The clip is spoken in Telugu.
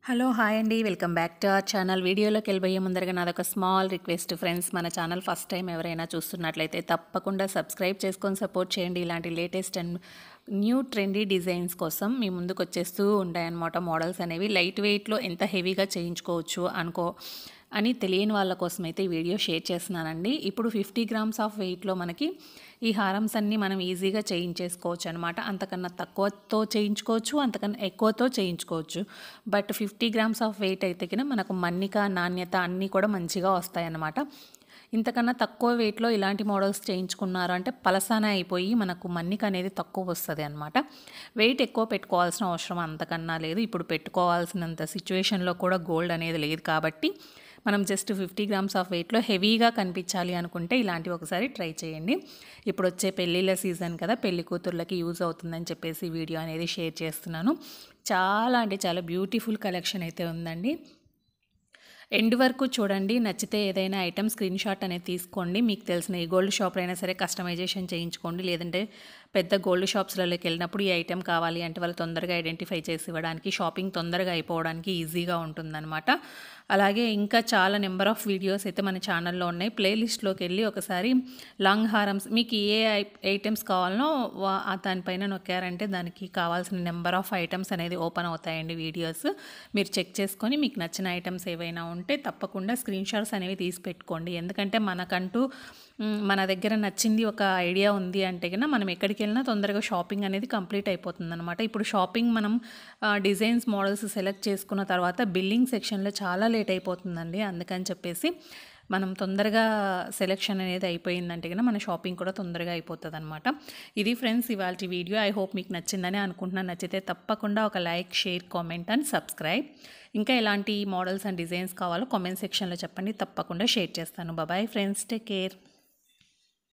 హలో హాయ్ అండి welcome back to our channel. వీడియోలోకి వెళ్ళబోయే ముందరగా నాదొక స్మాల్ రిక్వెస్ట్ ఫ్రెండ్స్, మన ఛానల్ ఫస్ట్ టైం ఎవరైనా చూస్తున్నట్లయితే తప్పకుండా సబ్స్క్రైబ్ చేసుకొని సపోర్ట్ చేయండి. ఇలాంటి latest and new trendy designs కోసం మీ ముందుకు వచ్చేస్తూ ఉంటాయన్నమాట. మోడల్స్ అనేవి లైట్ వెయిట్లో ఎంత హెవీగా చేయించుకోవచ్చు అని తెలియని వాళ్ళ కోసం అయితే ఈ వీడియో షేర్ చేస్తున్నానండి. ఇప్పుడు 50 గ్రామ్స్ ఆఫ్ వెయిట్లో మనకి ఈ హారమ్స్ అన్నీ మనం ఈజీగా చేయించేసుకోవచ్చు అనమాట. అంతకన్నా తక్కువతో చేయించుకోవచ్చు, అంతకన్నా ఎక్కువతో చేయించుకోవచ్చు. బట్ 50 గ్రామ్స్ ఆఫ్ వెయిట్ అయితే కినా మనకు మన్నిక నాణ్యత అన్నీ కూడా మంచిగా వస్తాయన్నమాట. ఇంతకన్నా తక్కువ వెయిట్లో ఇలాంటి మోడల్స్ చేయించుకున్నారు అంటే పలసాన అయిపోయి మనకు మన్నిక అనేది తక్కువ వస్తుంది అనమాట. వెయిట్ ఎక్కువ పెట్టుకోవాల్సిన అవసరం అంతకన్నా లేదు. ఇప్పుడు పెట్టుకోవాల్సినంత సిచ్యువేషన్లో కూడా గోల్డ్ అనేది లేదు కాబట్టి మనం జస్ట్ 50 గ్రామ్స్ ఆఫ్ వెయిట్లో హెవీగా కనిపించాలి అనుకుంటే ఇలాంటివి ఒకసారి ట్రై చేయండి. ఇప్పుడు వచ్చే పెళ్ళిళ్ళ సీజన్ కదా, పెళ్లి కూతుర్లకి యూజ్ అవుతుందని చెప్పేసి వీడియో అనేది షేర్ చేస్తున్నాను. చాలా అంటే చాలా బ్యూటిఫుల్ కలెక్షన్ అయితే ఉందండి. ఎండ్ వరకు చూడండి. నచ్చితే ఏదైనా ఐటమ్ స్క్రీన్ షాట్ అనేది తీసుకోండి. మీకు తెలిసిన ఏ గోల్డ్ షాప్లో అయినా సరే కస్టమైజేషన్ చేయించుకోండి. లేదంటే పెద్ద గోల్డ్ షాప్స్లలోకి వెళ్ళినప్పుడు ఈ ఐటెం కావాలి అంటే వాళ్ళు తొందరగా ఐడెంటిఫై చేసి ఇవ్వడానికి, షాపింగ్ తొందరగా అయిపోవడానికి ఈజీగా ఉంటుందన్నమాట. అలాగే ఇంకా చాలా నెంబర్ ఆఫ్ వీడియోస్ అయితే మన ఛానల్లో ఉన్నాయి. ప్లేలిస్ట్లోకి వెళ్ళి ఒకసారి లాంగ్ హారమ్స్ మీకు ఏ ఐటమ్స్ కావాలనో దానిపైన నొక్కారంటే దానికి కావాల్సిన నెంబర్ ఆఫ్ ఐటమ్స్ అనేది ఓపెన్ అవుతాయండి. వీడియోస్ మీరు చెక్ చేసుకొని మీకు నచ్చిన ఐటమ్స్ ఏవైనా ఉంటే తప్పకుండా స్క్రీన్ షాట్స్ అనేవి తీసి పెట్టుకోండి. ఎందుకంటే మనకంటూ మన దగ్గర నచ్చింది ఒక ఐడియా ఉంది అంటే కన్నా మనం ఎక్కడికి వెళ్ళినా తొందరగా షాపింగ్ అనేది కంప్లీట్ అయిపోతుంది అనమాట. ఇప్పుడు షాపింగ్ మనం డిజైన్స్ మోడల్స్ సెలెక్ట్ చేసుకున్న తర్వాత బిల్లింగ్ సెక్షన్లో చాలా లేట్ అయిపోతుందండి. అందుకని చెప్పేసి మనం తొందరగా సెలెక్షన్ అనేది అయిపోయిందంటే కన్నా మన షాపింగ్ కూడా తొందరగా అయిపోతుంది అనమాట. ఇది ఫ్రెండ్స్ ఇవాళ వీడియో. ఐ హోప్ మీకు నచ్చిందని అనుకుంటున్నాను. నచ్చితే తప్పకుండా ఒక like, share, comment and subscribe. ఇంకా ఎలాంటి మోడల్స్ అండ్ డిజైన్స్ కావాలో కామెంట్ సెక్షన్లో చెప్పండి, తప్పకుండా షేర్ చేస్తాను. Bye friends, take care.